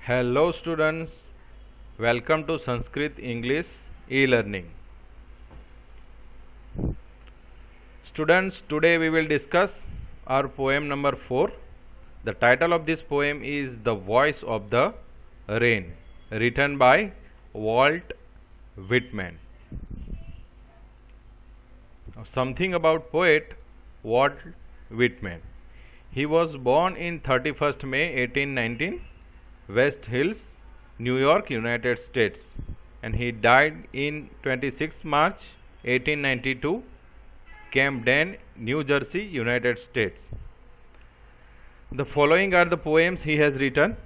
Hello students, welcome to Sanskrit English e-learning. Students, today we will discuss our poem number 4. The title of this poem is The Voice of the Rain, written by Walt Whitman. Something about poet Walt Whitman. He was born in 31st May 1819, West Hills, New York, United States, and he died in 26th March 1892, Camden, New Jersey, United States. The following are the poems he has written.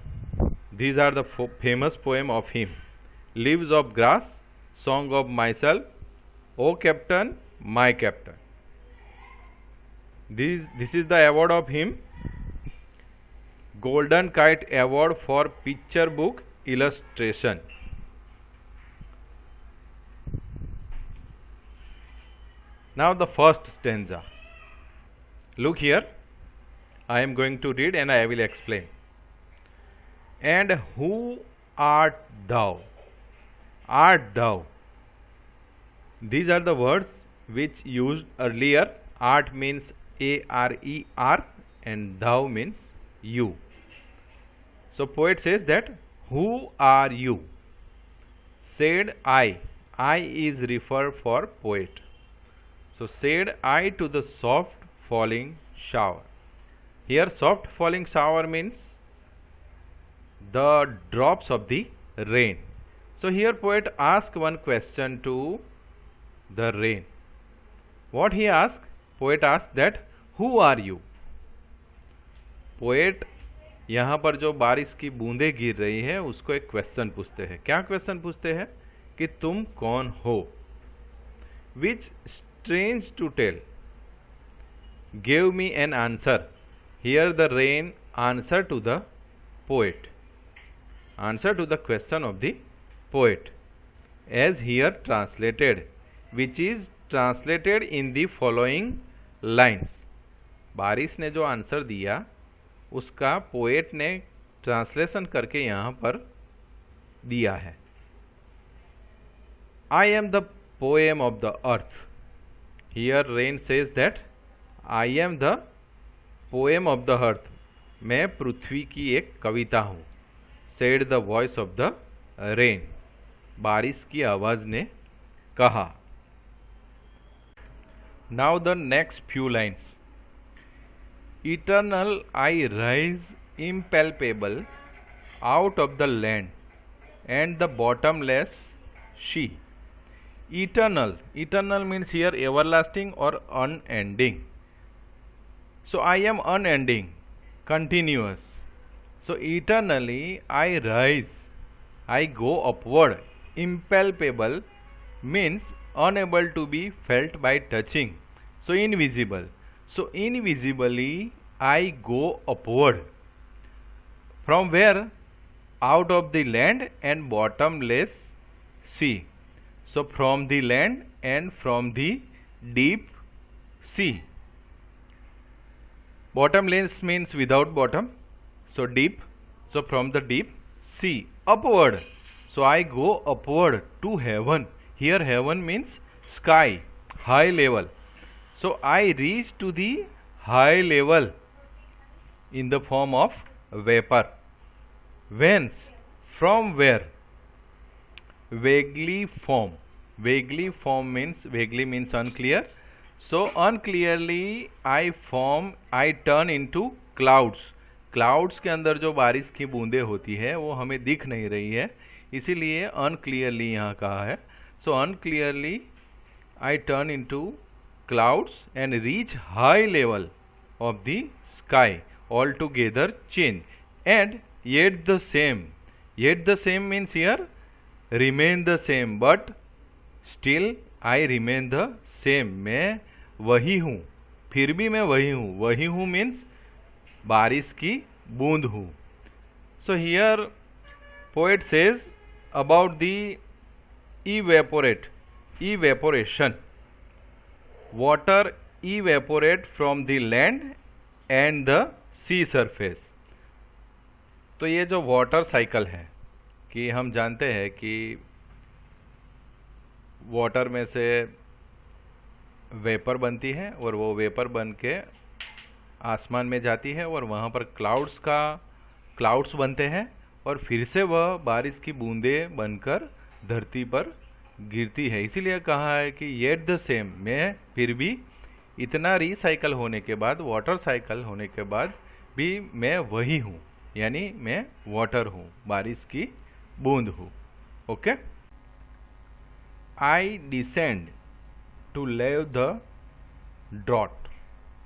These are the famous poem of him: Leaves of Grass, Song of Myself, O Captain, My Captain. This is the award of him: Golden Kite Award for Picture Book Illustration. Now the first stanza. Look here, I am going to read and I will explain. And who art thou? Art thou? These are the words which used earlier. Art means A-R-E-R and thou means you. So poet says that, who are you? Said I. I is referred for poet. So said I to the soft falling shower. Here soft falling shower means the drops of the rain. So here poet asks one question to the rain. What he asks? Poet asks that, who are you? Poet यहाँ पर जो बारिश की बूंदें गिर रही है उसको एक क्वेश्चन पूछते हैं. क्या क्वेश्चन पूछते हैं? कि तुम कौन हो? Which strange to tell give me an answer. Here the rain answer to the poet, answer to the question of the poet, as here translated, which is translated in the following lines. बारिश ने जो answer दिया उसका poet ने translation करके यहाँ पर दिया है. I am the poem of the earth. Here rain says that I am the poem of the अर्थ. मैं पृथ्वी की एक कविता हूँ. Said the voice of the rain. बारिश की आवाज ने कहा. Now the next few lines. Eternal I rise impalpable out of the land, and the bottomless sea. Eternal. Eternal means here everlasting or unending. So I am unending, continuous. So eternally I rise, I go upward. Impalpable means unable to be felt by touching. So invisible. So invisibly I go upward. From where? Out of the land and bottomless sea. So from the land and from the deep sea. Bottomless means without bottom. So deep. So from the deep sea. Upward. So I go upward to heaven. Here heaven means sky, high level. So I reach to the high level in the form of vapor. Whence? From where? Vaguely form. Vaguely form means, vaguely means unclear. So unclearly I form, I turn into clouds. Clouds के अंदर जो बारिश की बूंदें होती है वो हमें दिख नहीं रही है, इसीलिए unclearly यहाँ कहा है. So unclearly I turn into clouds and reach high level of the sky, altogether change, and yet the same. Yet the same means here remain the same, but still I remain the same. मैं वही हूँ, फिर भी मैं वही हूँ. वही हूँ means बारिश की बूंद हूँ. So here poet says about the evaporation. Water evaporate from the land and the sea surface. तो ये जो वाटर साइकिल है कि हम जानते हैं कि वाटर में से वेपर बनती है और वो वेपर बन के आसमान में जाती है और वहाँ पर क्लाउड्स बनते हैं और फिर से वह बारिश की बूंदें बनकर धरती पर गिरती है। इसीलिए कहा है कि येट द सेम, मैं फिर भी इतना रिसाइकल होने के बाद, वाटर साइकिल होने के बाद भी मैं वही हूँ, यानी मैं वाटर हूँ, बारिश की बूंद हूँ। Okay. I descend to leave the draught.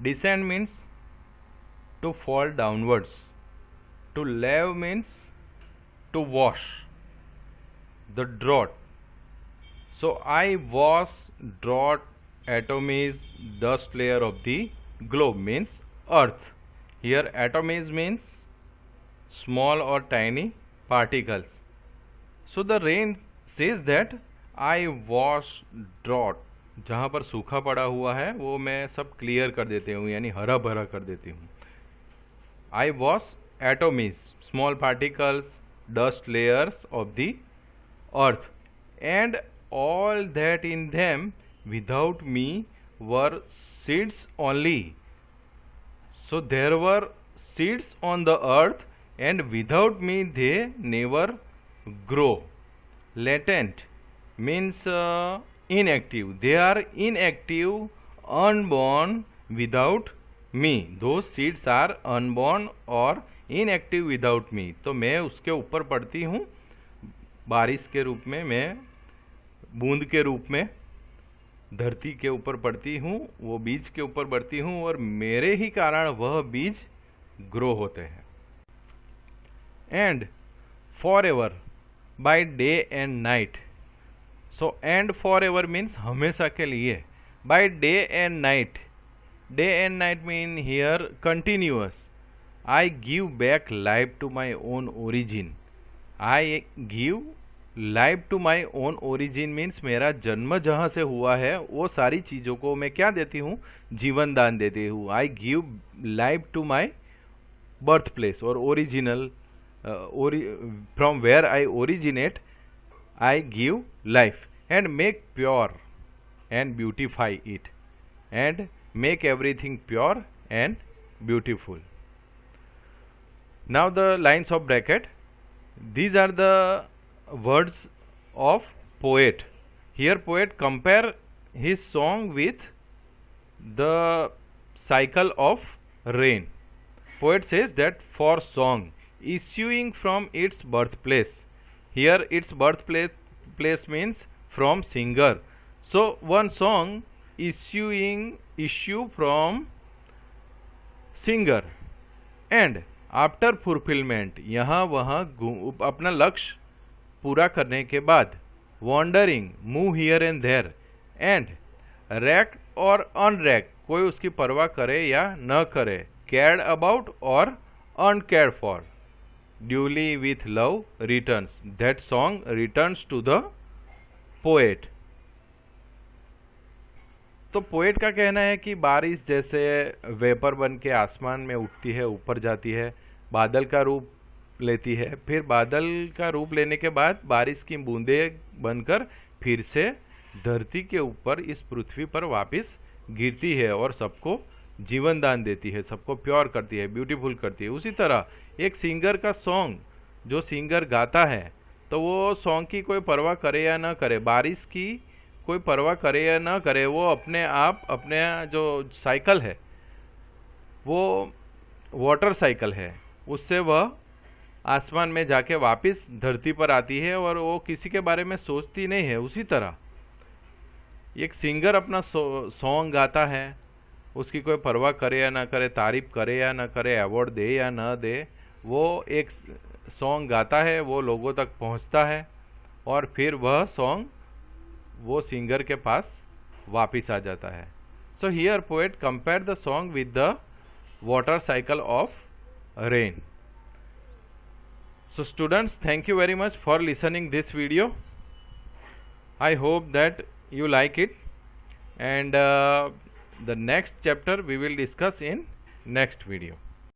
Descend means to fall downwards. To leave means to wash the draught. So I wash draught. Atom is dust layer of the globe, means earth. Here atom is means small or tiny particles. So the rain says that I wash draught. जहाँ पर सूखा पड़ा हुआ है वो मैं सब clear कर देती हूँ, यानी हरा भरा कर देती हूँ। I wash atomies, small particles, dust layers of the earth, and all that in them without me were seeds only. So there were seeds on the earth and without me they never grow. Latent means inactive. They are inactive, unborn without me. Those seeds are unborn or inactive without me. तो मैं उसके ऊपर पड़ती हूँ बारिश के रूप में, मैं बूंद के रूप में धरती के ऊपर पड़ती हूँ, वो बीज के ऊपर बढ़ती हूँ और मेरे ही कारण वह बीज ग्रो होते हैं. And forever by day and night. So and forever means हमेशा के लिए. By day and night, day and night mean here continuous. I give back life to my own origin. I give life to my own origin means मेरा जन्म जहाँ से हुआ है वो सारी चीज़ों को मैं क्या देती हूँ, जीवन दान देती हूँ. I give life to my birth place और original, from where I originate I give life and make pure and beautify it and make everything pure and beautiful. Now the lines of bracket. These are the words of poet. Here poet compare his song with the cycle of rain. Poet says that for song issuing from its birthplace. Here its birthplace means from singer. So one song issue from singer and after fulfillment, यहाँ वहाँ अपना लक्ष्य पूरा करने के बाद wandering, move here and there, and wrecked और unwrecked, कोई उसकी परवाह करे या न करे, cared about और uncared for, duly with love returns. That song returns to the poet. तो पोएट का कहना है कि बारिश जैसे वेपर बन के आसमान में उठती है, ऊपर जाती है, बादल का रूप लेती है, फिर बादल का रूप लेने के बाद बारिश की बूंदें बनकर फिर से धरती के ऊपर इस पृथ्वी पर वापस गिरती है और सबको जीवन दान देती है, सबको प्योर करती है, ब्यूटीफुल करती है. उसी तरह एक सिंगर का सॉन्ग, जो सिंगर गाता है तो वो सॉन्ग की कोई परवाह करे या ना करे, बारिश की कोई परवाह करे या ना करे, वो अपने आप, अपने जो साइकिल है वो वाटर साइकिल है, उससे वह आसमान में जाके वापस धरती पर आती है और वो किसी के बारे में सोचती नहीं है. उसी तरह एक सिंगर अपना सॉन्ग गाता है, उसकी कोई परवाह करे या ना करे, तारीफ करे या ना करे, अवार्ड दे या ना दे, वो एक सॉन्ग गाता है, वो लोगों तक पहुंचता है और फिर वह सॉन्ग वो सिंगर के पास वापस आ जाता है. So here poet compare the song with the water cycle of rain. So students, thank you very much for listening this video. I hope that you like it, and the next chapter we will discuss in next video.